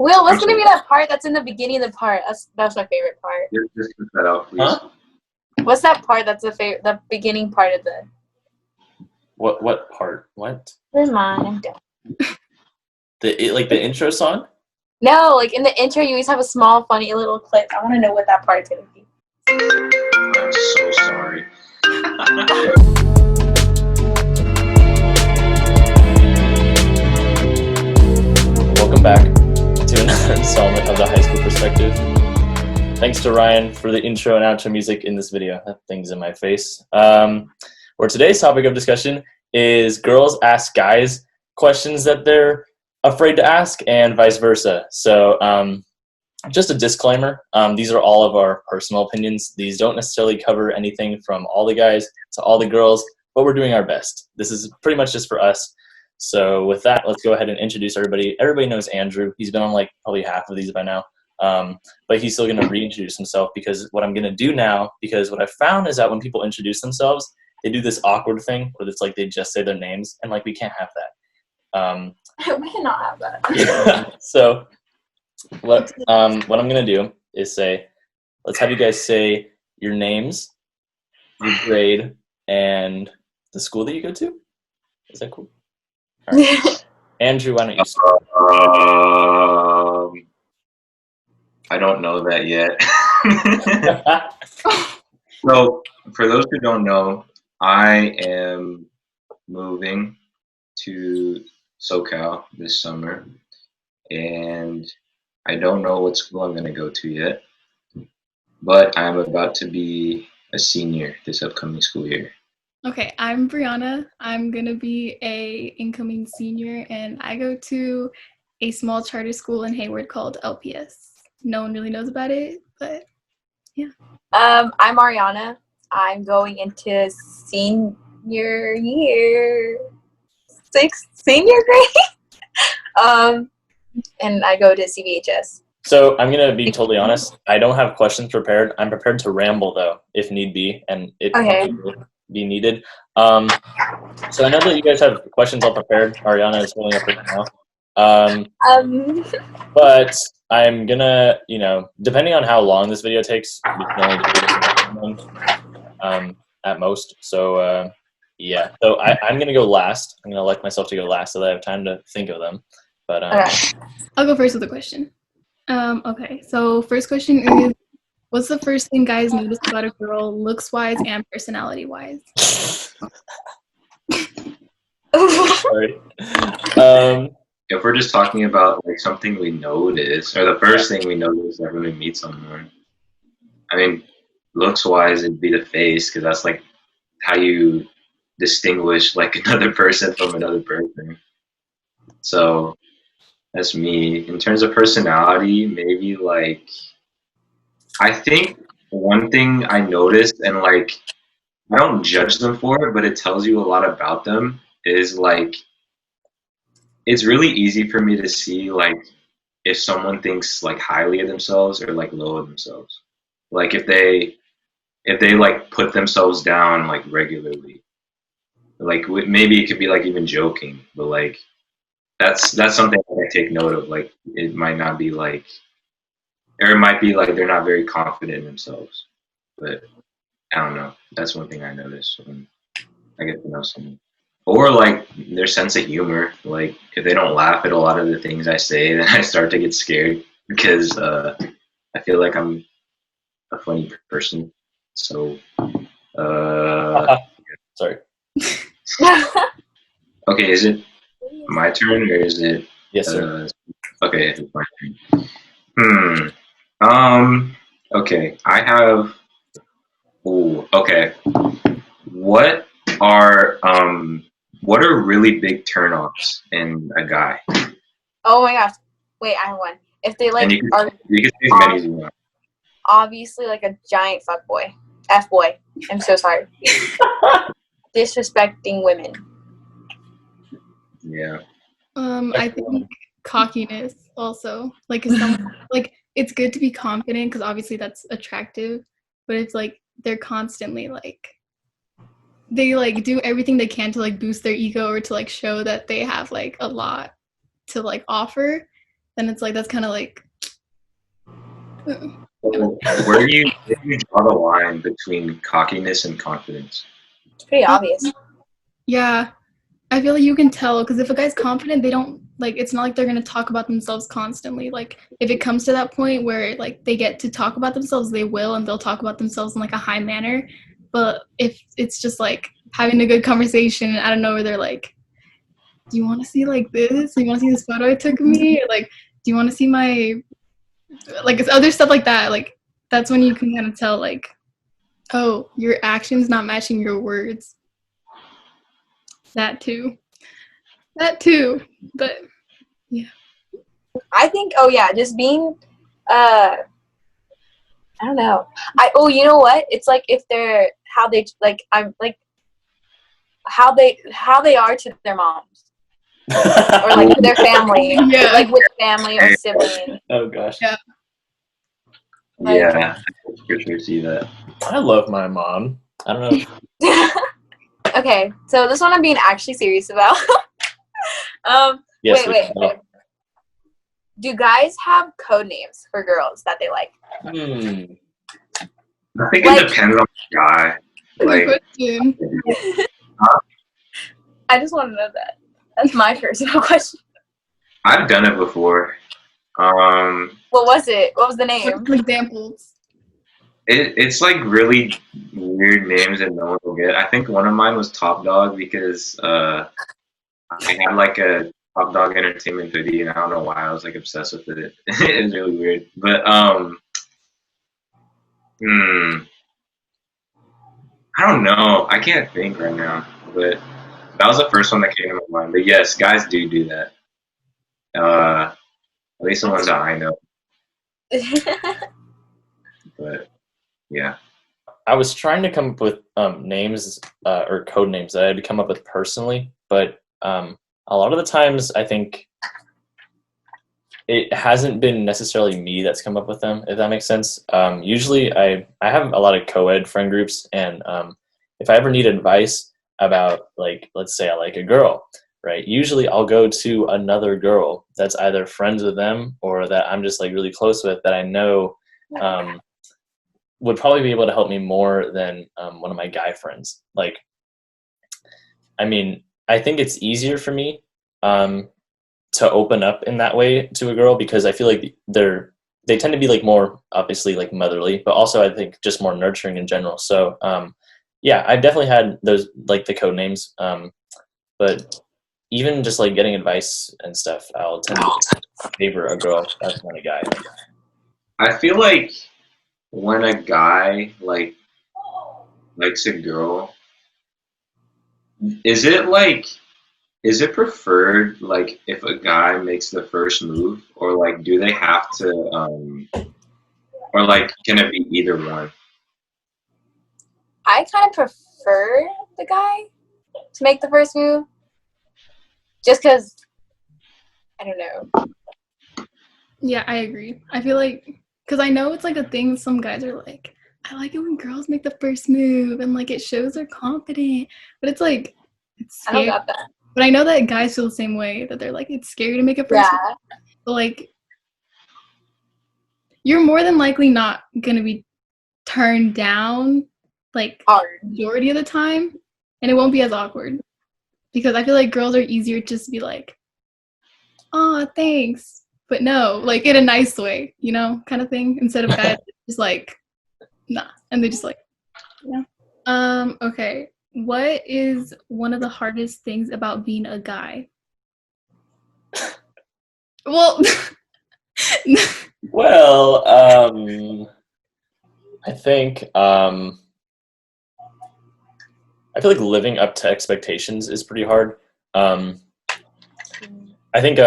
Will, what's gonna be that part that's in the beginning of the part? That's my favorite part. Just cut that out, please. Huh? What's that part that's the beginning part of the... What part? What? Never mind, I'm done. The intro song? No, like in the intro, you always have a small, funny little clip. I want to know what that part's gonna be. I'm so sorry. Welcome back to another installment of the High School Perspective. Thanks to Ryan for the intro and outro music in this video. That thing's in my face. Where today's topic of discussion is girls ask guys questions that they're afraid to ask and vice versa. So just a disclaimer, these are all of our personal opinions. These don't necessarily cover anything from all the guys to all the girls, but we're doing our best. This is pretty much just for us. So with that, let's go ahead and introduce everybody. Everybody knows Andrew. He's been on like probably half of these by now. But he's still going to reintroduce himself because what I'm going to do now, because what I found is that when people introduce themselves, they do this awkward thing where it's like they just say their names, and like we can't have that. We cannot have that. Yeah. So what I'm going to do is say, let's have you guys say your names, your grade, and the school that you go to. Is that cool? All right. Andrew, why don't you start? I don't know that yet. So, for those who don't know, I am moving to SoCal this summer, and I don't know what school I'm going to go to yet, but I'm about to be a senior this upcoming school year. Okay, I'm Brianna. I'm going to be a incoming senior, and I go to a small charter school in Hayward called LPS. No one really knows about it, but yeah. I'm Ariana. I'm going into senior year, senior grade. And I go to CVHS. So I'm going to be totally honest. I don't have questions prepared. I'm prepared to ramble, though, if need be, and it will be needed. So I know that you guys have questions all prepared. Ariana is holding up right now. But I'm going to, depending on how long this video takes, we can only do this at most. So, yeah. So I'm going to go last. I'm going to elect myself to go last so that I have time to think of them. But I'll go first with a question. Okay, so first question is, what's the first thing guys notice about a girl looks-wise and personality-wise? Sorry. If we're just talking about like something we notice, or the first thing we notice like when we meet someone, I mean, looks-wise, it'd be the face, because that's like how you distinguish like another person from another person. So that's me. In terms of personality, maybe like, I think one thing I noticed, and like, I don't judge them for it, but it tells you a lot about them, is like, it's really easy for me to see like if someone thinks like highly of themselves or like low of themselves. Like if they like put themselves down like regularly, like maybe it could be like even joking, but like that's something that I take note of. Like it might not be like, or it might be like they're not very confident in themselves. But I don't know. That's one thing I notice when I get to know someone. Or like their sense of humor. Like if they don't laugh at a lot of the things I say, then I start to get scared because I feel like I'm a funny person. So sorry. Okay, is it my turn or is it? Yes, sir. Okay, it's my turn. Okay, I have. Ooh, okay. What are really big turnoffs in a guy? Oh my gosh! Wait, I have one. If they like And you are can say as many as you want. obviously like a giant fuckboy, F-boy. I'm so sorry. Disrespecting women. Yeah. I think cockiness also. Like if someone, like it's good to be confident because obviously that's attractive, but it's like they're constantly like they like do everything they can to like boost their ego or to like show that they have like a lot to like offer, then it's like that's kind of like. So where do you draw the line between cockiness and confidence? It's pretty obvious. Yeah, I feel like you can tell because if a guy's confident, they don't like. It's not like they're gonna talk about themselves constantly. Like if it comes to that point where like they get to talk about themselves, they will, and they'll talk about themselves in like a high manner. But if it's just like having a good conversation, and I don't know where they're like, do you want to see like this? Do you want to see this photo I took of me? Or, like, do you want to see my like it's other stuff like that? Like that's when you can kind of tell like, oh, your actions not matching your words. That too. But yeah. I think, oh yeah, just being, I don't know. You know what? It's like if they're, how they, like, I'm, like, how they are to their moms. Or, like, to their family. Yeah. Like, with family or sibling. Oh gosh. Yeah. Like- Yeah, I for sure see that. I love my mom. I don't know. Okay, so this one I'm being actually serious about. Yes, wait. Do guys have code names for girls that they like? I think Like- it depends on the guy. Good Like, question. I just want to know that. That's my personal question. I've done it before. What was it? What was the name? What are some examples? It's like really weird names that no one will get. I think one of mine was Top Dog because I had like a Top Dog Entertainment hoodie, and I don't know why I was like obsessed with it. It was really weird, but I don't know. I can't think right now, but that was the first one that came to my mind. But yes, guys do that. At least the ones that I know. But yeah. I was trying to come up with names or code names that I had to come up with personally, but a lot of the times I think it hasn't been necessarily me that's come up with them, if that makes sense. Usually I have a lot of co-ed friend groups, and if I ever need advice about, like, let's say I like a girl, right? Usually I'll go to another girl that's either friends with them or that I'm just like really close with that I know would probably be able to help me more than one of my guy friends. Like, I mean, I think it's easier for me to open up in that way to a girl because I feel like they tend to be like more obviously like motherly, but also I think just more nurturing in general. So yeah, I've definitely had those, like the code names, but even just like getting advice and stuff, I'll tend to favor a girl rather than a guy. I feel like when a guy like likes a girl, is it preferred like if a guy makes the first move, or like do they have to or like can it be either one? I kind of prefer the guy to make the first move. Just because, I don't know. Yeah, I agree. I feel like, because I know it's like a thing some guys are like, I like it when girls make the first move and like it shows they're confident. But it's like, it's I don't scary. got that. But I know that guys feel the same way, that they're like, it's scary to make a first move. But like, you're more than likely not going to be turned down like Hard. majority of the time. And it won't be as awkward. Because I feel like girls are easier just to be like, oh, thanks. But no, like in a nice way, you know, kind of thing. Instead of guys just like, nah. And they just like, yeah. Okay. What is one of the hardest things about being a guy? Well, Well, I think I feel like living up to expectations is pretty hard. I think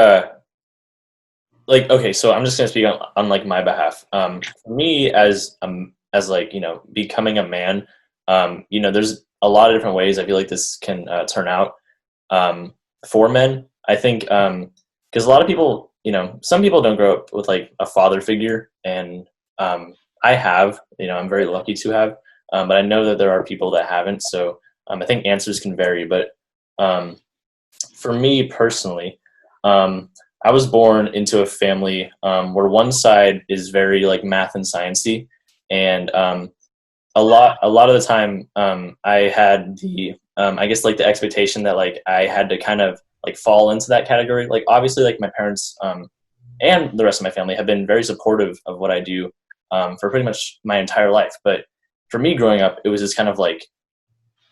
like, okay, so I'm just gonna speak on like my behalf. For me as like, you know, becoming a man, you know, there's a lot of different ways I feel like this can turn out for men. I think because a lot of people, you know, some people don't grow up with like a father figure, and I have, you know, I'm very lucky to have, but I know that there are people that haven't. So I think answers can vary, but for me personally, I was born into a family where one side is very like math and sciencey, and a lot of the time I had the I guess like the expectation that like I had to kind of like fall into that category. Like obviously like my parents and the rest of my family have been very supportive of what I do for pretty much my entire life. But for me growing up, it was just kind of like,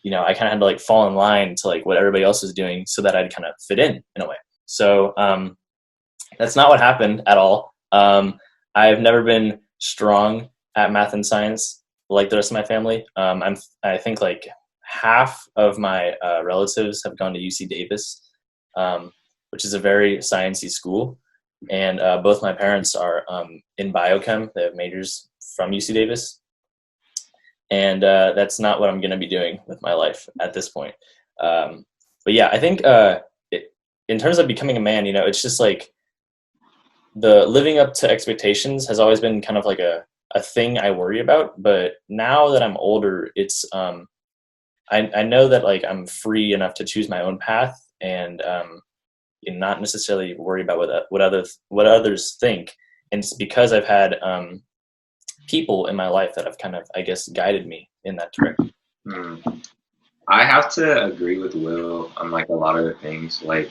I kind of had to like fall in line to like what everybody else was doing so that I'd kind of fit in a way. So that's not what happened at all. I've never been strong at math and science like the rest of my family. I think like half of my relatives have gone to UC Davis, which is a very sciencey school. And both my parents are in biochem. They have majors from UC Davis. And that's not what I'm going to be doing with my life at this point. But yeah, I think in terms of becoming a man, it's just like the living up to expectations has always been kind of like a thing I worry about. But now that I'm older, it's I know that like I'm free enough to choose my own path and not necessarily worry about what others think. And it's because I've had people in my life that have kind of, I guess, guided me in that direction. I have to agree with Will on like a lot of the things. Like,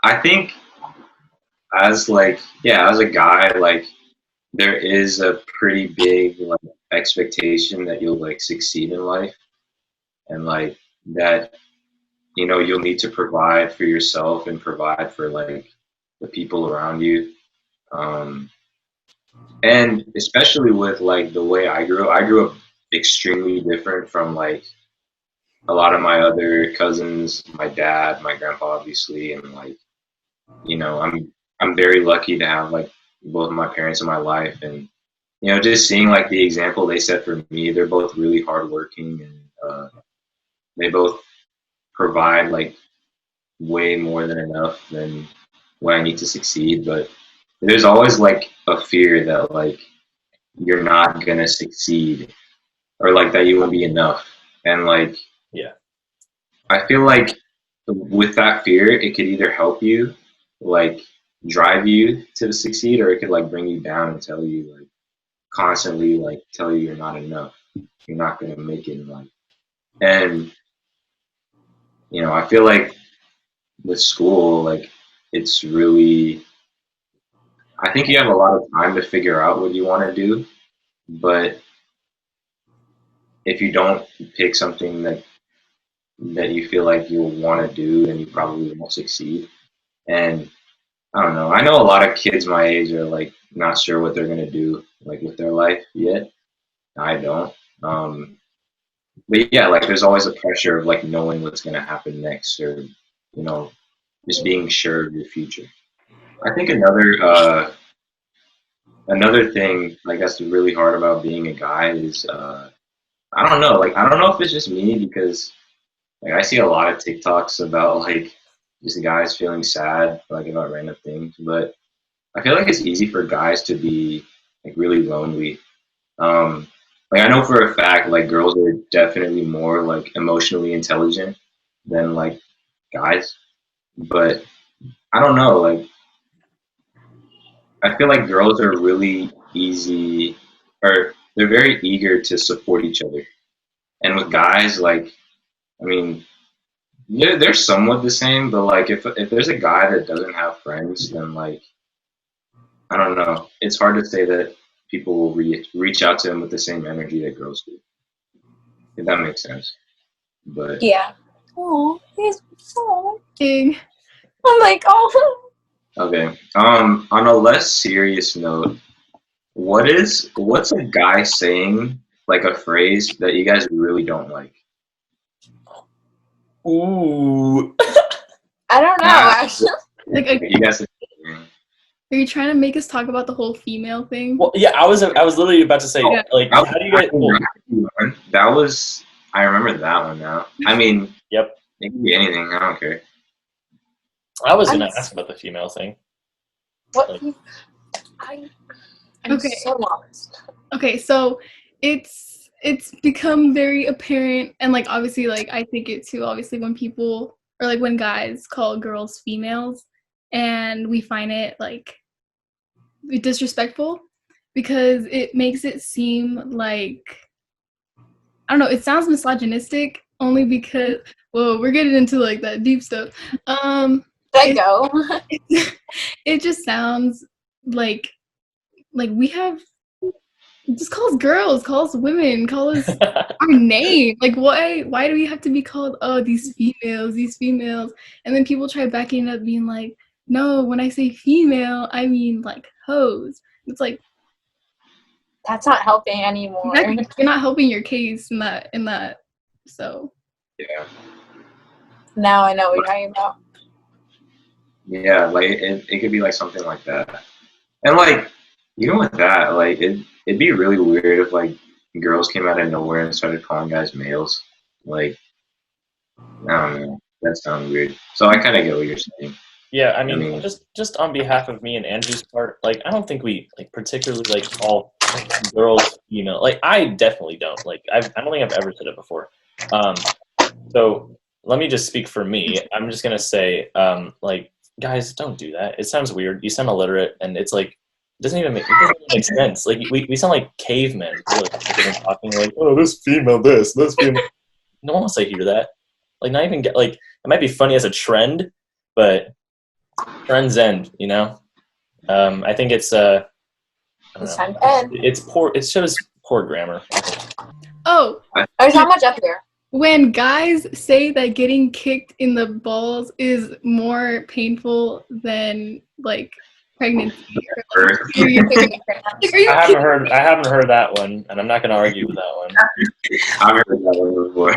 I think as a guy, like there is a pretty big like expectation that you'll like succeed in life, and like that you'll need to provide for yourself and provide for like the people around you. And especially with like the way I grew up extremely different from like a lot of my other cousins, my dad, my grandpa, obviously, and like I'm very lucky to have like both of my parents in my life, and just seeing like the example they set for me. They're both really hardworking, and they both provide like way more than enough than what I need to succeed. But there's always like a fear that like you're not gonna succeed, or like that you won't be enough, and like yeah. I feel like with that fear, it could either help you, like drive you to succeed, or it could like bring you down and tell you like constantly like tell you you're not enough, you're not gonna make it in life. And I feel like with school, like it's really, I think you have a lot of time to figure out what you want to do, but if you don't pick something that you feel like you'll want to do, then you probably won't succeed. And I don't know. I know a lot of kids my age are like not sure what they're gonna do like with their life yet. I don't. But yeah, like there's always a pressure of like knowing what's gonna happen next, or just being sure of your future. I think another thing like that's really hard about being a guy is I don't know. Like I don't know if it's just me because like I see a lot of TikToks about like just guys feeling sad like about random things, but I feel like it's easy for guys to be like really lonely. Like I know for a fact like girls are definitely more like emotionally intelligent than like guys, but I don't know. Like I feel like girls are really easy, or they're very eager to support each other, and with guys, like I mean, yeah, they're somewhat the same, but like if there's a guy that doesn't have friends, then like I don't know. It's hard to say that people will reach out to him with the same energy that girls do. If that makes sense. But Yeah. Oh, he's so. Dang. I'm like, oh. okay. On a less serious note, what's a guy saying like a phrase that you guys really don't like? Ooh. I don't know, actually. Like, You guys. are you trying to make us talk about the whole female thing? Well, yeah, I was literally about to say, Oh, like, how do you guys? Well, That was. I remember that one now. I mean, yep. it can be anything. I don't care. I was gonna ask about the female thing. What? Like, I'm Okay. so lost. Okay, so it's become very apparent, and like obviously like I think it too, obviously when people or like when guys call girls females, and we find it like disrespectful because it makes it seem like, I don't know, it sounds misogynistic only because, whoa, we're getting into like that deep stuff. Let go. It just sounds like we have, just call us girls, call us women, call us our name. Like, why do we have to be called, oh, these females? And then people try backing it up being like, no, when I say female, I mean like hoes. It's like, that's not helping anymore. exactly, you're not helping your case in that. So Yeah. Now I know what you're talking about. Yeah, like it could be like something like that. And like even with that, like it'd be really weird if like girls came out of nowhere and started calling guys males. Like I don't know. That sounds weird. So I kinda get what you're saying. Yeah, I mean, just on behalf of me and Andrew's part, like I don't think we like particularly like call girls female. Like I definitely don't. Like I don't think I've ever said it before. So let me just speak for me. I'm just gonna say, like guys, don't do that. It sounds weird. You sound illiterate, and it's like it doesn't even make sense. Like we sound like cavemen. We're like talking like, oh, this female, this female. No one wants to hear that. Like not even get like it might be funny as a trend, but trends end, you know. I think it's I don't It's know. time to end. It's poor. It shows poor grammar. oh, There's not much up here. when guys say that getting kicked in the balls is more painful than like pregnancy or like, I haven't heard that one, and I'm not going to argue with that one. I've heard that one before.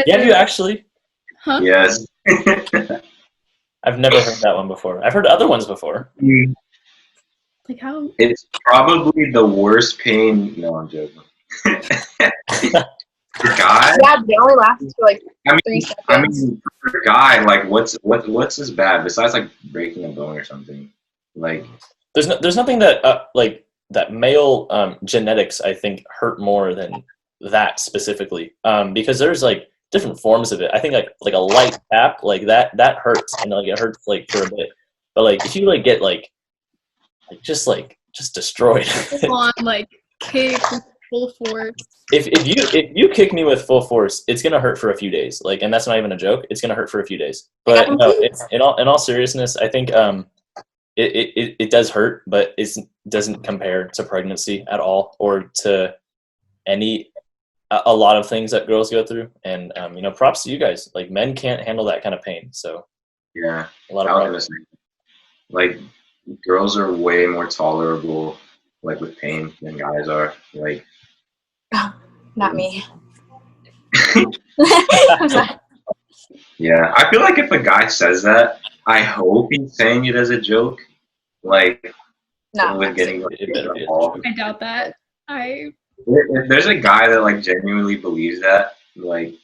Yeah, have you actually? Huh? Yes. I've never heard that one before. I've heard other ones before. Like how? It's probably the worst pain. No, I'm joking. For guy, Yeah, they only last for like 3 seconds. I mean, for a guy, like, what's as bad besides like breaking a bone or something? Like, There's nothing that like that male genetics I think hurt more than that specifically, because there's like different forms of it. I think like a light tap like that hurts, and like it hurts like for a bit. But like if you like get like just destroyed, Full on like kick with full force. if you kick me with full force, it's gonna hurt for a few days. Like, and that's not even a joke. It's gonna hurt for a few days. But no, it's in all seriousness, I think it does hurt, but it doesn't compare to pregnancy at all, or to a lot of things that girls go through. And you know, props to you guys. Like men can't handle that kind of pain. So yeah, a lot of problems. Like girls are way more tolerable like with pain than guys are. Like, not me. Yeah, I feel like if a guy says that, I hope he's saying it as a joke. Like, with getting like, I doubt that. If there's a guy that like genuinely believes that, like,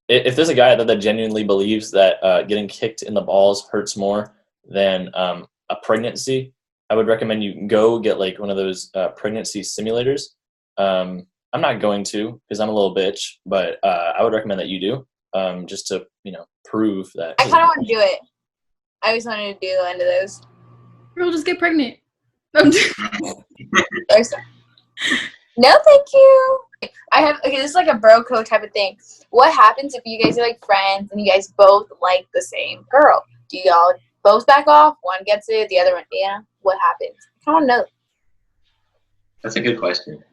if there's a guy that genuinely believes that getting kicked in the balls hurts more than a pregnancy, I would recommend you go get like one of those pregnancy simulators. I'm not going to because I'm a little bitch, but I would recommend that you do, just to prove that. I kind of want to do it. I always wanted to do one of those. Girl, just get pregnant. No, thank you. This is like a bro code type of thing. What happens if you guys are like friends and you guys both like the same girl? Do y'all both back off? One gets it, the other one, yeah. What happens? I don't know. That's a good question.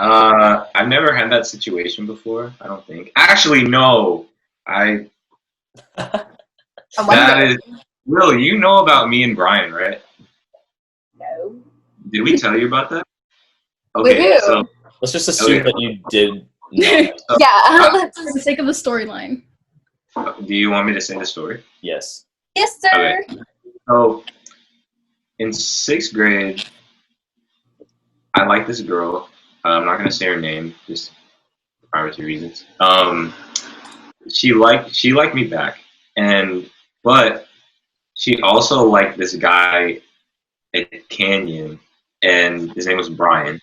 I've never had that situation before. I don't think. Actually, no. That is Will. You know about me and Brian, right? No. Did we tell you about that? Okay, so let's just assume that you did. Yeah, for the sake of the storyline. Do you want me to say the story? Yes. Yes, sir. Okay. So, in 6th grade, I liked this girl. I'm not gonna say her name, just for privacy reasons. She liked me back, but she also liked this guy at Canyon, and his name was Brian.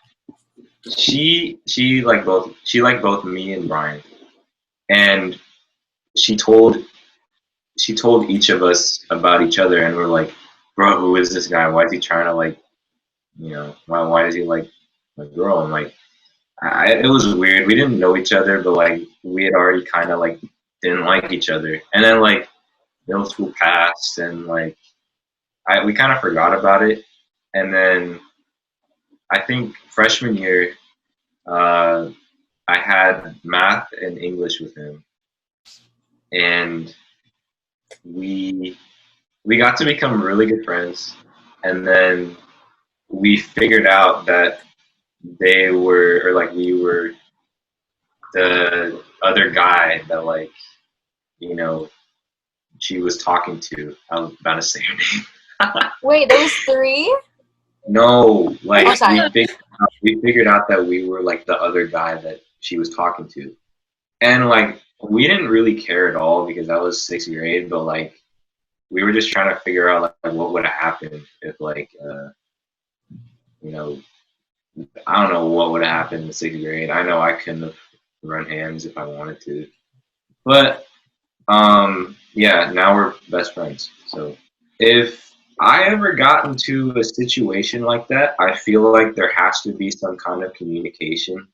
She liked both me and Brian, and she told she told each of us about each other, and we're like, bro, who is this guy? Why is he trying to like, why is he like a girl? And like, it was weird. We didn't know each other, but like we had already kind of like didn't like each other. And then like middle school passed, and like we kind of forgot about it. And then I think freshman year, uh, I had math and English with him, and we we got to become really good friends. And then we figured out that they were, or like we were, the other guy that like you know she was talking to. I was about to say her name. Wait, there was three? No, Oh, like sorry. we figured out that we were like the other guy that she was talking to, and like we didn't really care at all because that was sixth grade. But like we were just trying to figure out like what would have happened if like you know I don't know what would have happened in sixth grade. I know I couldn't have run hands if I wanted to, but yeah, now we're best friends. So if I ever got into a situation like that, I feel like there has to be some kind of communication.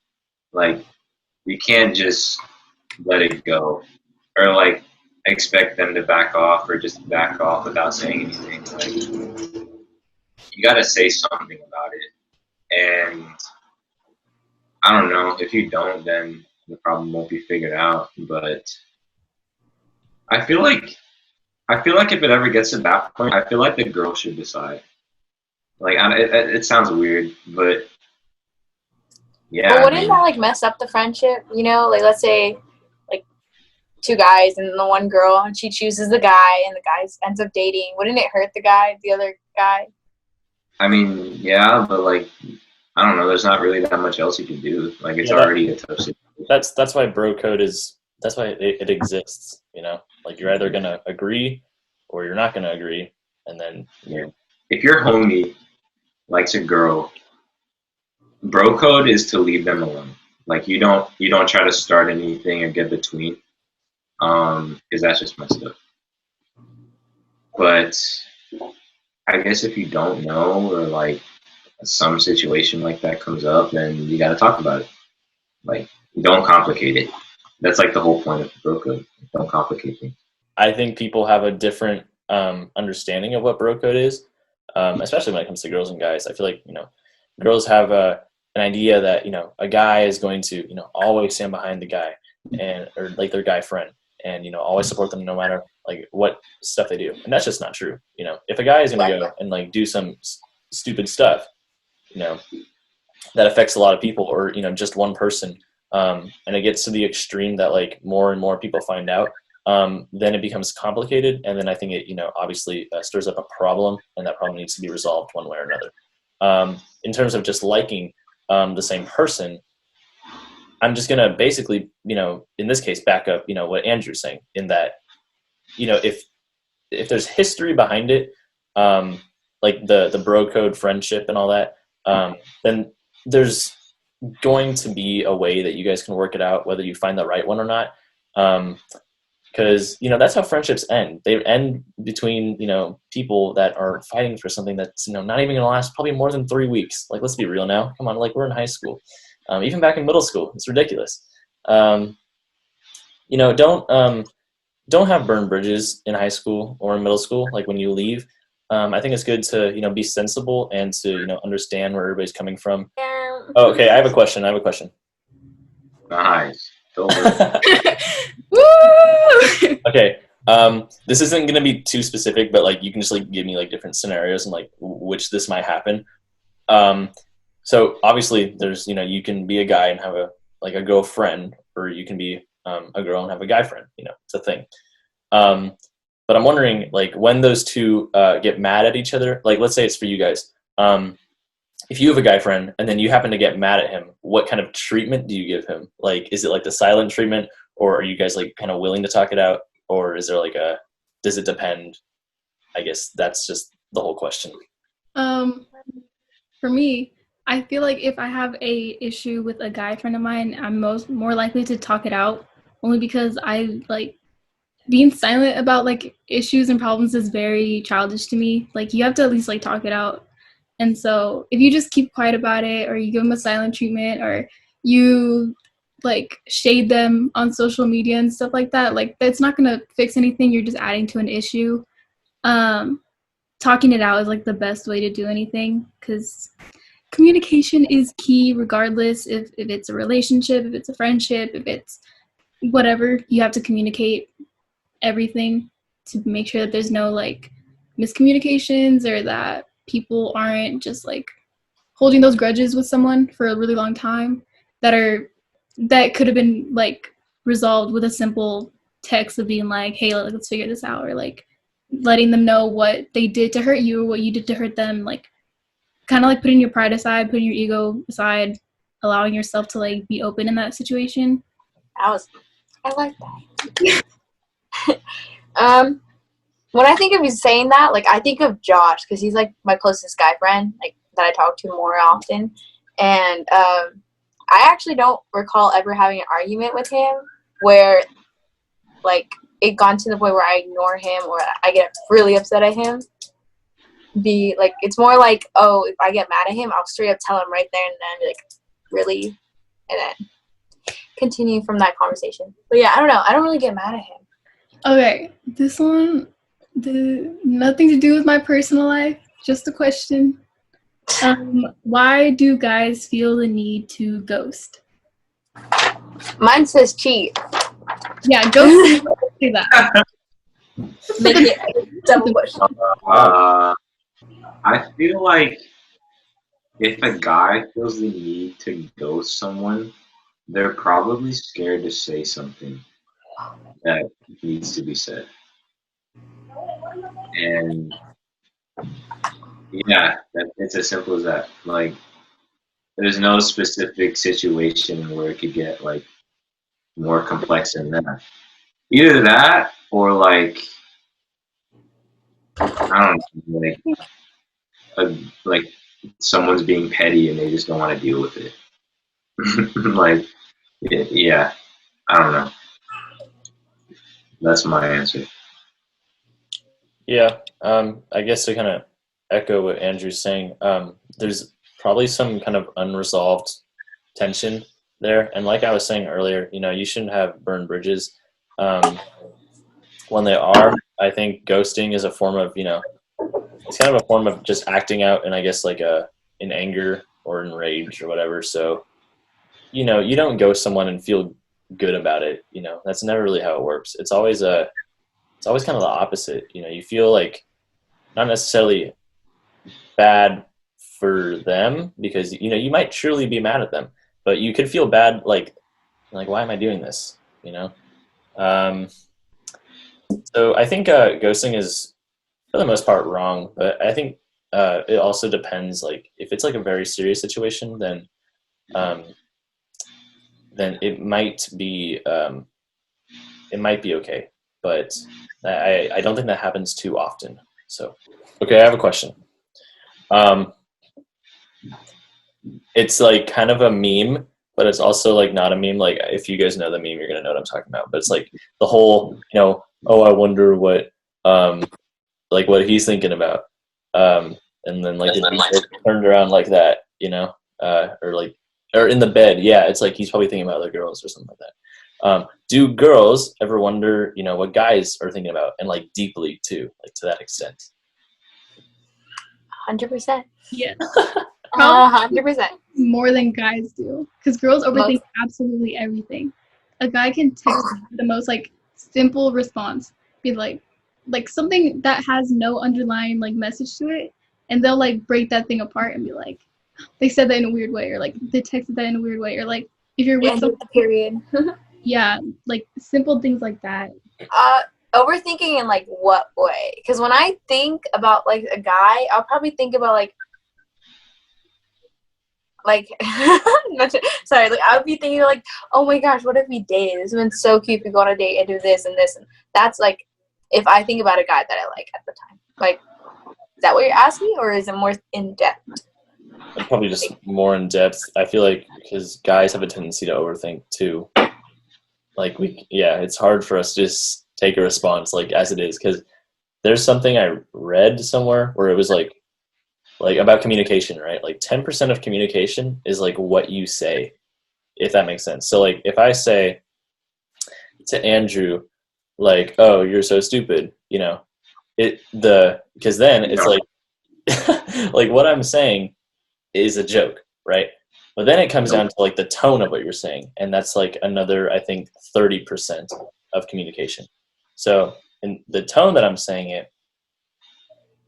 Like you can't just let it go or like expect them to back off or just back off without saying anything. Like you got to say something about it. And I don't know, if you don't, then the problem won't be figured out. But I feel like if it ever gets to that point, I feel like the girl should decide. Like, it sounds weird, but yeah, But I wouldn't mean, that like mess up the friendship? You know, like let's say like two guys and the one girl, and she chooses the guy, and the guy ends up dating. Wouldn't it hurt the other guy? yeah, but like, I don't know. There's not really that much else you can do. Like, it's Yeah, that already a tough situation. that's why bro code is that's why it exists. Like you're either gonna agree or you're not gonna agree, and then Yeah. If your homie likes a girl, bro code is to leave them alone. Like, you don't try to start anything or get between, because that's just messed up. But I guess if you don't know or like some situation like that comes up, then you got to talk about it. Like, don't complicate it. That's like the whole point of the bro code. Don't complicate things. I think people have a different understanding of what bro code is, especially when it comes to girls and guys. I feel like girls have an idea that a guy is going to always stand behind the guy or like their guy friend and always support them no matter like what stuff they do, and that's just not true. If a guy is going to go and like do some stupid stuff, that affects a lot of people or just one person, and it gets to the extreme that like more and more people find out, then it becomes complicated, and then I think it obviously stirs up a problem, and that problem needs to be resolved one way or another. In terms of just liking the same person, I'm just gonna basically in this case back up what Andrew's saying, in that if there's history behind it, like the bro code friendship and all that, then there's going to be a way that you guys can work it out, whether you find the right one or not. Because that's how friendships end. They end between people that are fighting for something that's not even gonna last probably more than 3 weeks. Like, let's be real now. Come on, like we're in high school, even back in middle school, it's ridiculous. Don't have burned bridges in high school or in middle school. Like when you leave, I think it's good to be sensible and to understand where everybody's coming from. Oh, okay, I have a question. Nice. Over. Woo! Okay. This isn't gonna be too specific, but like you can just like give me like different scenarios and like which this might happen. So obviously there's you can be a guy and have a girlfriend, or you can be a girl and have a guy friend. It's a thing. But I'm wondering, like, when those two get mad at each other, like let's say it's for you guys. If you have a guy friend and then you happen to get mad at him, what kind of treatment do you give him? Like, is it like the silent treatment, or are you guys like kind of willing to talk it out, or is there like does it depend? I guess that's just the whole question. For me, I feel like if I have a issue with a guy friend of mine, I'm more likely to talk it out, only because I like being silent about like issues and problems is very childish to me. Like you have to at least like talk it out. And so if you just keep quiet about it, or you give them a silent treatment, or you like shade them on social media and stuff like that, like that's not gonna fix anything. You're just adding to an issue. Talking it out is like the best way to do anything, because communication is key regardless if it's a relationship, if it's a friendship, if it's whatever. You have to communicate everything to make sure that there's no like miscommunications, or that people aren't just like holding those grudges with someone for a really long time that could have been like resolved with a simple text of being like, hey, let's figure this out, or like letting them know what they did to hurt you or what you did to hurt them, like kind of like putting your pride aside, putting your ego aside, allowing yourself to like be open in that situation. I like that. When I think of you saying that, like I think of Josh, because he's like my closest guy friend, like that I talk to more often. And I actually don't recall ever having an argument with him where like it gone to the point where I ignore him or I get really upset at him. It's more like, oh, if I get mad at him, I'll straight up tell him right there and then be like, really? And then continue from that conversation. But yeah, I don't know. I don't really get mad at him. Okay, this one, nothing to do with my personal life, just a question. Why do guys feel the need to ghost? Mine says cheat. Yeah, ghost. Say that. Make it a double question. I feel like if a guy feels the need to ghost someone, they're probably scared to say something that needs to be said. And yeah, it's as simple as that. Like, there's no specific situation where it could get like more complex than that. Either that or like, I don't know, like someone's being petty and they just don't want to deal with it. Like, yeah, I don't know. That's my answer. Yeah, I guess to kind of echo what Andrew's saying, there's probably some kind of unresolved tension there. And like I was saying earlier, you shouldn't have burned bridges. When they are, I think ghosting is a form of, it's kind of a form of just acting out, and I guess like in anger or in rage or whatever. So, you don't ghost someone and feel good about it. That's never really how it works. It's always kind of the opposite. You feel like not necessarily bad for them because, you might truly be mad at them, but you could feel bad like why am I doing this? So I think ghosting is for the most part wrong, but I think it also depends. Like if it's like a very serious situation, then it might be okay. But I don't think that happens too often. So okay, I have a question. It's like kind of a meme, but it's also like not a meme. Like if you guys know the meme, you're gonna know what I'm talking about. But it's like the whole, oh, I wonder what like what he's thinking about. And then like the dude turned around like that, or in the bed. Yeah, it's like he's probably thinking about other girls or something like that. Do girls ever wonder, what guys are thinking about, and like deeply too, like to that extent? 100%. Yeah. 100%. More than guys do, because girls overthink absolutely everything. A guy can text the most like simple response, be like something that has no underlying like message to it, and they'll like break that thing apart and be like, they said that in a weird way, or like they texted that in a weird way, or like if you're with someone, period. yeah, like simple things like that. Overthinking in like what way? Because when I think about like a guy, I'll probably think about like sorry, like I would be thinking like, oh my gosh, what if we dated? This would have been so cute if we go on a date and do this and this, and that's like if I think about a guy that I like at the time. Like, is that what you're asking, or is it more in depth? Probably just more in depth. I feel like because guys have a tendency to overthink too. Like it's hard for us to take a response like as it is, because there's something I read somewhere where it was like about communication, right? Like 10% of communication is like what you say, if that makes sense. So like if I say to Andrew, like, "Oh, you're so stupid," because then it's like like what I'm saying is a joke, right? But then it comes down to like the tone of what you're saying, and that's like another, I think, 30% of communication. So in the tone that I'm saying it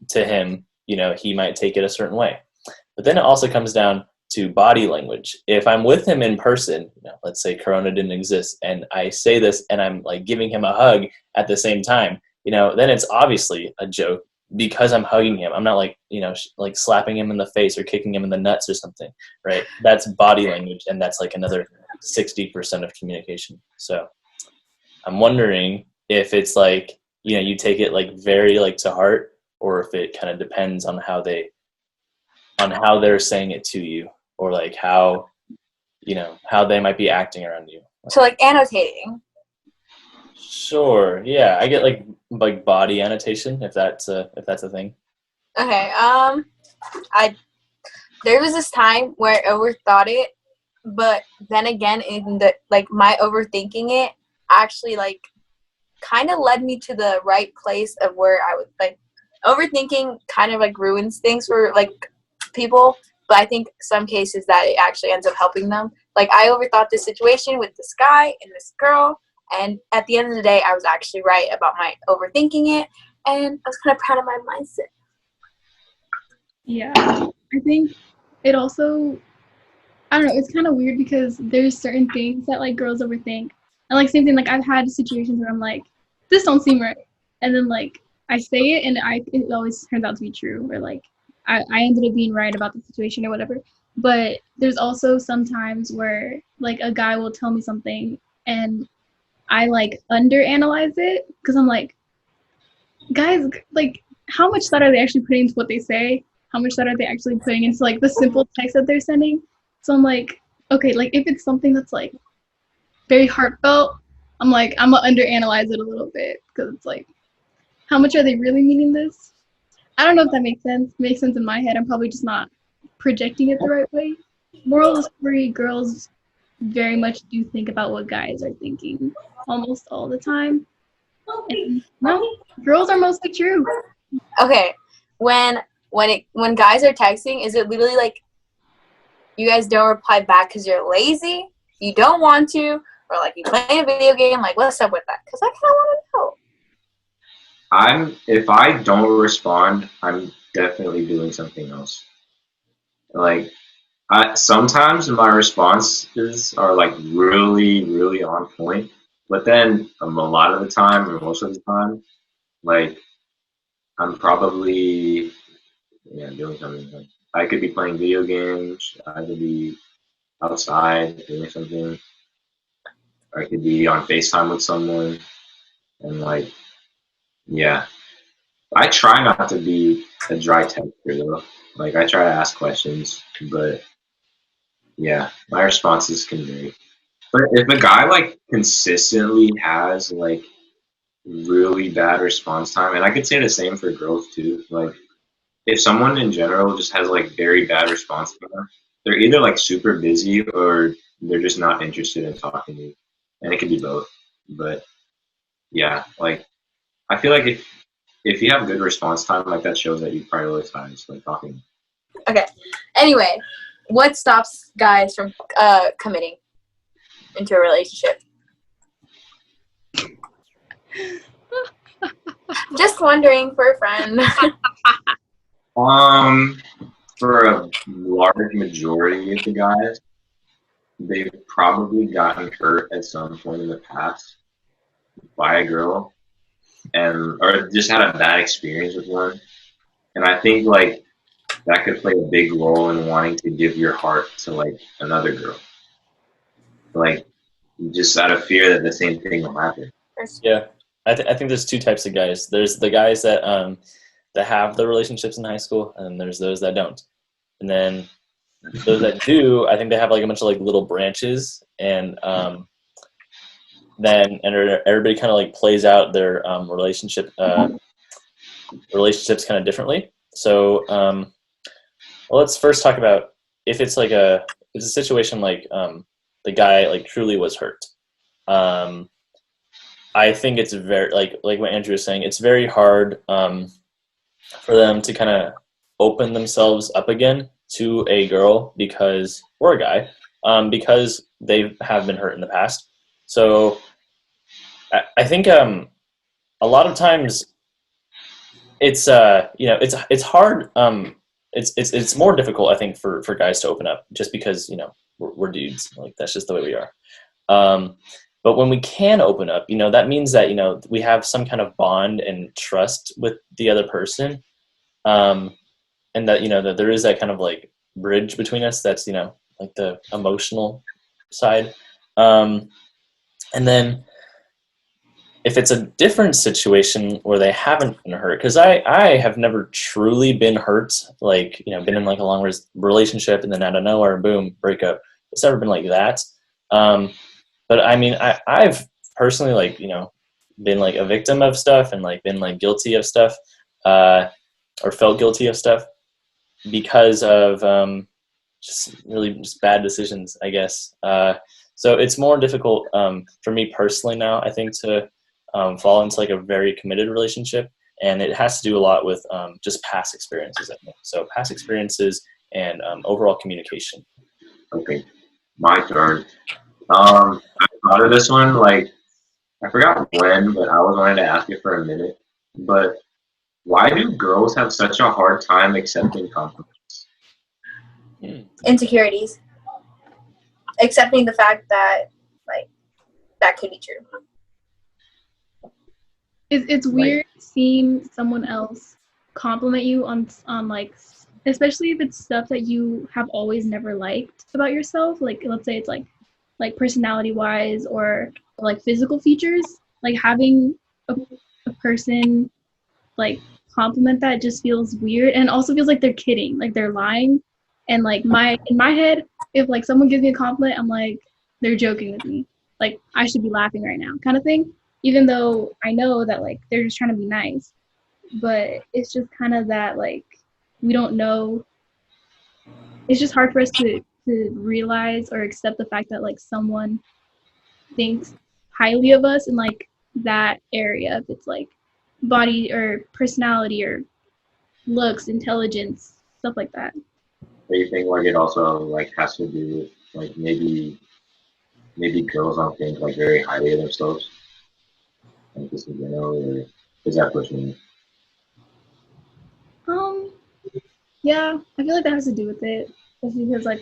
to him, he might take it a certain way. But then it also comes down to body language. If I'm with him in person, let's say Corona didn't exist, and I say this and I'm like giving him a hug at the same time, then it's obviously a joke because I'm hugging him. I'm not like, like slapping him in the face or kicking him in the nuts or something, right? That's body language, and that's like another 60% of communication. So I'm wondering if it's like, you take it like very like to heart, or if it kind of depends on how they're saying it to you, or like how they might be acting around you. So like annotating. Sure. Yeah, I get like body annotation, if that's a thing. Okay. There was this time where I overthought it, but then again, in the like my overthinking it actually like kind of led me to the right place of where I would like overthinking kind of like ruins things for like people, but I think some cases that it actually ends up helping them. Like I overthought this situation with this guy and this girl, and at the end of the day I was actually right about my overthinking it, and I was kind of proud of my mindset. Yeah, I think it also, I don't know, it's kind of weird because there's certain things that like girls overthink, and like same thing, like I've had situations where I'm like, this don't seem right, and then like I say it and it always turns out to be true, or like I ended up being right about the situation or whatever. But there's also sometimes where like a guy will tell me something and I like underanalyze it because I'm like, guys, like how much thought are they actually putting into what they say? How much thought are they actually putting into like the simple text that they're sending? So I'm like, okay, like if it's something that's like very heartfelt, I'm like, I'm gonna underanalyze it a little bit because it's like, how much are they really meaning this? I don't know if that makes sense. It makes sense in my head. I'm probably just not projecting it the right way. Moral of the story, girls very much do think about what guys are thinking almost all the time. And no, girls are mostly true. Okay, when guys are texting, is it literally like you guys don't reply back because you're lazy, you don't want to, or like you play a video game? Like what's up with that? Because I kind of want to know. If I don't respond, I'm definitely doing something else. Like sometimes my responses are like really, really on point, but then a lot of the time, or most of the time, like I'm probably doing something. Like, I could be playing video games. I could be outside doing something. Or I could be on FaceTime with someone, and like yeah, I try not to be a dry texter though. Like I try to ask questions, but yeah, my responses can vary. But if a guy like consistently has like really bad response time, and I could say the same for girls too. Like if someone in general just has like very bad response time, they're either like super busy or they're just not interested in talking to you, and it could be both. But yeah, like I feel like if you have good response time, like that shows that you prioritize like talking. Okay. Anyway, what stops guys from committing into a relationship? Just wondering for a friend. For a large majority of the guys, they've probably gotten hurt at some point in the past by a girl, and or just had a bad experience with one. And I think like that could play a big role in wanting to give your heart to like another girl, like just out of fear that the same thing will happen. Yeah, I think there's two types of guys. There's the guys that have the relationships in high school, and then there's those that don't. And then those that do, I think they have like a bunch of like little branches, and then everybody kind of like plays out their relationships kind of differently. So well, let's first talk about if it's like it's a situation like the guy like truly was hurt. I think it's very like what Andrew was saying. It's very hard for them to kind of open themselves up again to a girl or a guy because they have been hurt in the past. So I think a lot of times it's it's hard. It's more difficult, I think, for guys to open up just because we're dudes. Like that's just the way we are. But when we can open up, that means that we have some kind of bond and trust with the other person, and that that there is that kind of like bridge between us. That's like the emotional side, and then if it's a different situation where they haven't been hurt, because I have never truly been hurt, like been in like a long relationship and then out of nowhere, boom, breakup. It's never been like that. But I mean, I've personally been like a victim of stuff and like been like guilty of stuff, or felt guilty of stuff because of just really just bad decisions, I guess. So it's more difficult for me personally now, I think, to fall into like a very committed relationship, and it has to do a lot with just past experiences, I think. So past experiences and overall communication. Okay, my turn. I thought of this one, like, I forgot when, but I was wanting to ask you for a minute. But why do girls have such a hard time accepting compliments? Insecurities. Accepting the fact that, like, that could be true. It's weird seeing someone else compliment you on like, especially if it's stuff that you have always never liked about yourself. Like, let's say it's like personality wise or like physical features. Like having a person like compliment that just feels weird, and also feels like they're kidding, like they're lying. And like in my head, if like someone gives me a compliment, I'm like, they're joking with me. Like I should be laughing right now, kind of thing. Even though I know that like they're just trying to be nice, but it's just kind of that like we don't know. It's just hard for us to realize or accept the fact that like someone thinks highly of us in like that area. If it's like body or personality or looks, intelligence, stuff like that. Do you think like it also like has to do with like maybe girls don't think like very highly of themselves? Like this is or is that pushing it? Yeah, I feel like that has to do with it, especially because like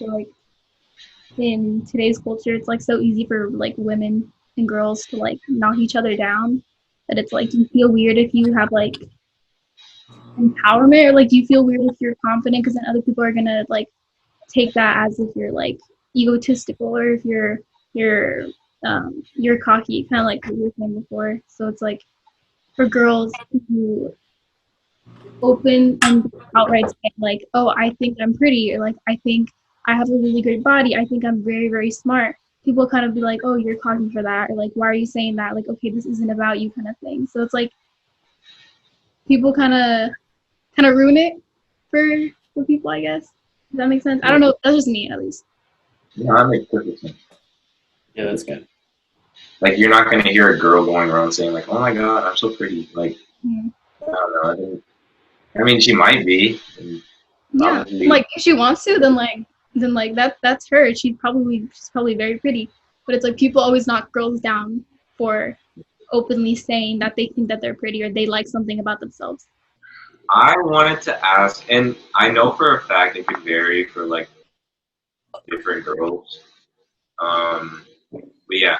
in today's culture, it's like so easy for like women and girls to like knock each other down that it's like you feel weird if you have like empowerment, or like you feel weird if you're confident, because then other people are gonna like take that as if you're like egotistical, or if you're cocky, kind of like what you were saying before. So it's like for girls who open and outright say like, oh, I think I'm pretty, or like I think I have a really great body, I think I'm very, very smart, people kind of be like, oh, you're cocky for that, or like, why are you saying that, like, okay, this isn't about you, kind of thing. So it's like people kind of ruin it for people, I guess. Does that make sense? I don't know, that's just me at least. Yeah, that makes perfect sense. Yeah, that's good. Like you're not gonna hear a girl going around saying like, "Oh my God, I'm so pretty." Like, Mm-hmm. I don't know. I mean, she might be. Yeah, like if she wants to, then like that's her. She's probably very pretty. But it's like people always knock girls down for openly saying that they think that they're pretty or they like something about themselves. I wanted to ask, and I know for a fact it could vary for like different girls. But yeah,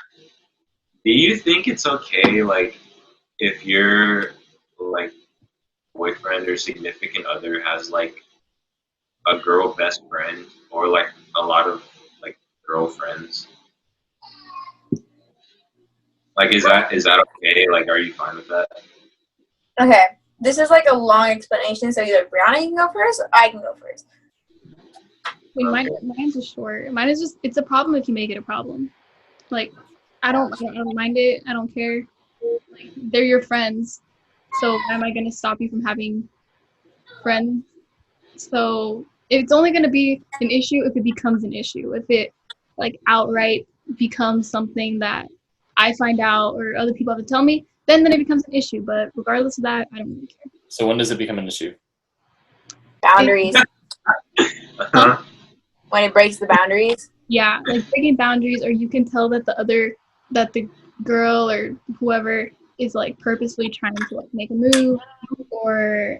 do you think it's okay, like, if your like boyfriend or significant other has like a girl best friend or like a lot of like girlfriends? Like, is that okay? Like, are you fine with that? Okay, this is like a long explanation, so either Brianna can go first or I can go first. I mean, mine's just short. Mine is just, it's a problem if you make it a problem. Like, I don't mind it. I don't care. Like, they're your friends. So why am I going to stop you from having friends? So it's only going to be an issue if it becomes an issue. If it like outright becomes something that I find out or other people have to tell me, then it becomes an issue. But regardless of that, I don't really care. So when does it become an issue? Boundaries. Uh-huh. When it breaks the boundaries. Yeah, like breaking boundaries, or you can tell that the girl or whoever is like purposely trying to like make a move, or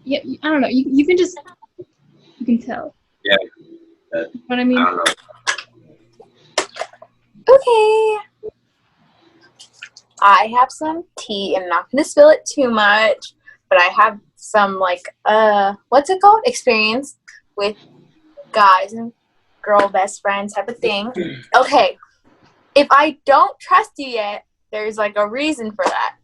yeah, I don't know. You can just you can tell. Yeah, that, You know what I I mean? don't know. Okay. I have some tea. I'm not going to spill it too much, but I have some like what's it called? Experience with guys and girl best friends type of thing. Okay. If I don't trust you yet, there's like a reason for that.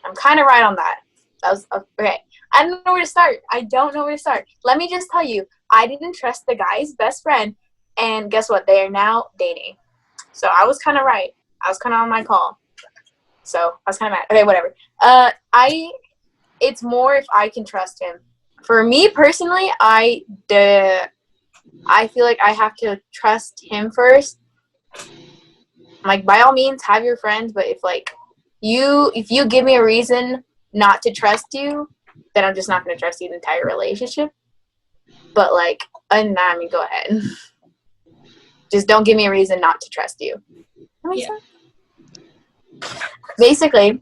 I'm kind of right on that. That was okay. I don't know where to start. Let me just tell you, I didn't trust the guy's best friend, and guess what? They are now dating. So I was kind of right. I was kind of on my call. So I was kind of mad. Okay, whatever. It's more if I can trust him. For me personally, I feel like I have to trust him first. Like, by all means, have your friends, but if you give me a reason not to trust you, then I'm just not going to trust you the entire relationship. But like, other than that, I mean, go ahead. Just don't give me a reason not to trust you. That makes sense? Basically,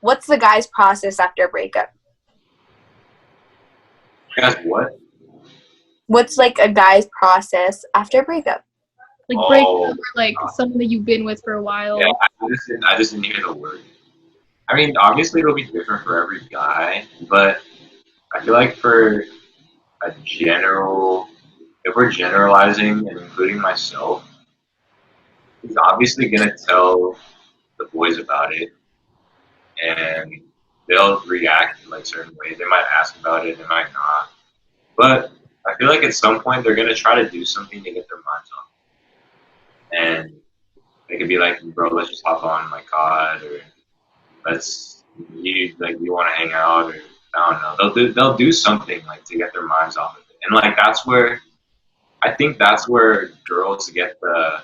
what's the guy's process after a breakup? Guys, what? What's like a guy's process after a breakup? Like break up, or like someone that you've been with for a while. Yeah, I just didn't hear the word. I mean, obviously it'll be different for every guy, but I feel like for a general, if we're generalizing and including myself, he's obviously gonna tell the boys about it, and they'll react in like certain ways. They might ask about it, they might not. But I feel like at some point they're gonna try to do something to get their minds off, and they could be like, "Bro, let's just hop on my COD," or you want to hang out, or I don't know. They'll do something like to get their minds off of it, and like that's where I think that's where girls get the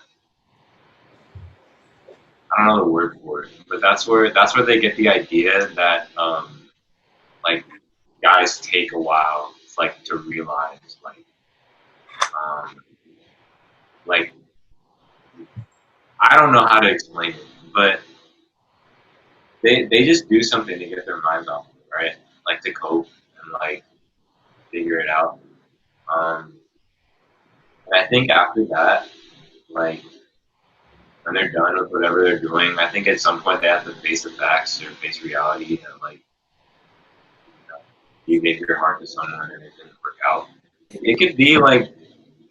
I don't know the word for it, but that's where they get the idea that like guys take a while like to realize um, like I don't know how to explain it, but they just do something to get their minds off, right? Like to cope and like figure it out. Um, and I think after that, like when they're done with whatever they're doing, I think at some point they have to face the facts or face reality that like you gave your heart to someone and it didn't work out. It could be like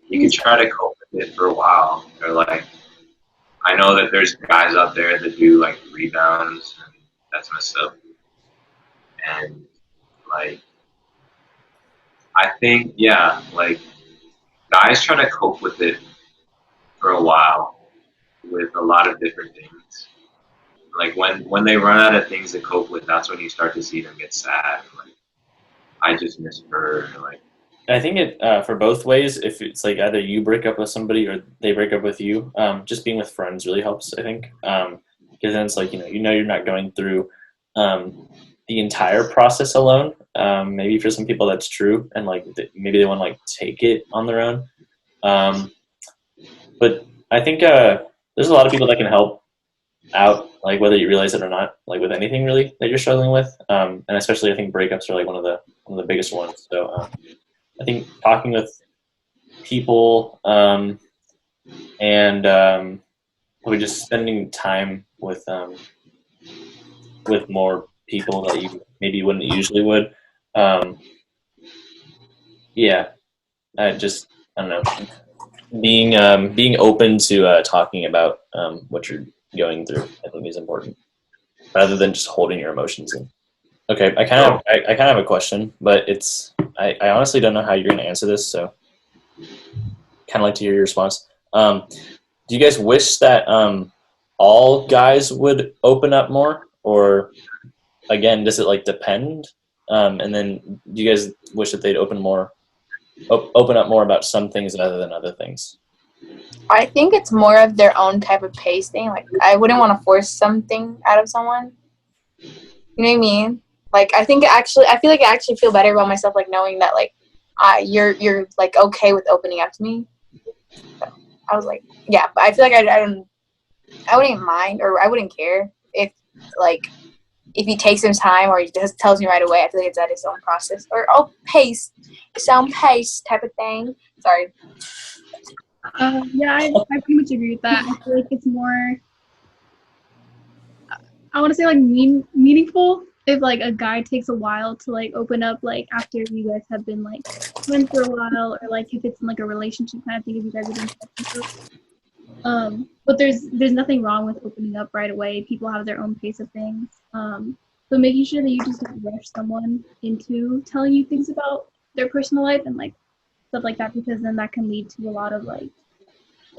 you could try to cope with it for a while, or like I know that there's guys out there that do like rebounds, and that's messed up. And like I think yeah, like guys try to cope with it for a while with a lot of different things. Like when they run out of things to cope with, that's when you start to see them get sad. Like I just miss her. Like I think it for both ways. If it's like either you break up with somebody or they break up with you, just being with friends really helps. I think because then it's like you're not going through the entire process alone. Maybe for some people that's true, and like maybe they want to like take it on their own. But I think there's a lot of people that can help out, like whether you realize it or not, like with anything really that you're struggling with, and especially I think breakups are like one of the biggest ones. So I think talking with people and probably just spending time with more people that you maybe wouldn't usually would. Yeah, I don't know, being open to talking about what you're going through. I think is important rather than just holding your emotions in. Okay, I kind of have a question, but I honestly don't know how you're going to answer this, so kind of like to hear your response. do you guys wish that all guys would open up more, or again, does it like depend? And then do you guys wish that they'd open up more about some things other than other things? I think it's more of their own type of pace thing. Like, I wouldn't want to force something out of someone. You know what I mean? Like, I feel like I actually feel better about myself, like, knowing that, like, you're like, okay with opening up to me. So I was like, yeah, but I feel like I wouldn't mind, or I wouldn't care if, like, if he takes his time or he just tells me right away. I feel like it's at his own process. Or, his own pace type of thing. Sorry. Yeah, I pretty much agree with that. I feel like it's more, I want to say, like, meaningful if, like, a guy takes a while to, like, open up, like, after you guys have been, like, friends for a while, or, like, if it's in, like, a relationship kind of thing, if you guys have been friends. But there's nothing wrong with opening up right away. People have their own pace of things. So making sure that you just don't rush someone into telling you things about their personal life and, like, stuff like that, because then that can lead to a lot of, like,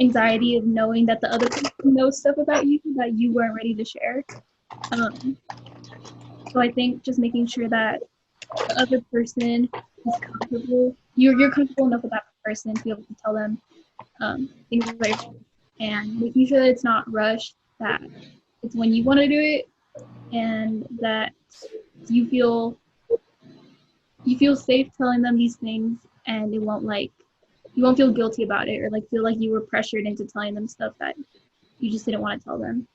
anxiety of knowing that the other person knows stuff about you that you weren't ready to share. So I think just making sure that the other person is comfortable, you're comfortable enough with that person to be able to tell them things like, and making sure that it's not rushed, that it's when you want to do it, and that you feel safe telling them these things, and it won't, like, you won't feel guilty about it, or, like, feel like you were pressured into telling them stuff that you just didn't want to tell them.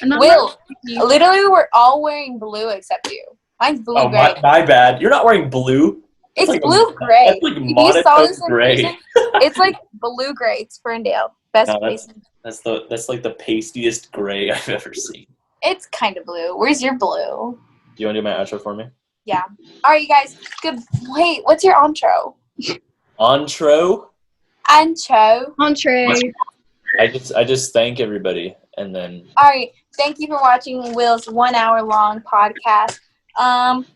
Will, literally, we're all wearing blue except you. Mine's blue gray. My bad. You're not wearing blue. It's like blue gray. That's like If you saw this in gray. person, it's like blue gray. It's Ferndale. Best place. That's like the pastiest gray I've ever seen. It's kind of blue. Where's your blue? Do you want to do my outro for me? Yeah. All right, you guys. Good. Wait, what's your intro? Intro. Entree. I just thank everybody, and then. All right. Thank you for watching Will's 1 hour long podcast.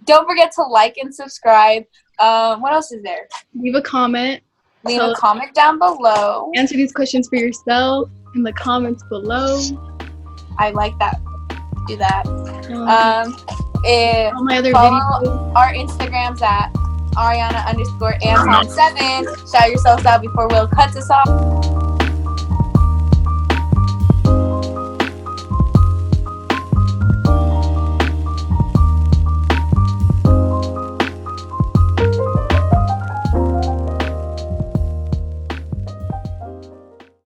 Don't forget to like and subscribe. What else is there? Leave a comment. Leave a comment down below. Answer these questions for yourself in the comments below. I like that. Do that. All my other follow videos. our Instagrams at Ariana_Anton7. Shout yourselves out before Will cuts us off.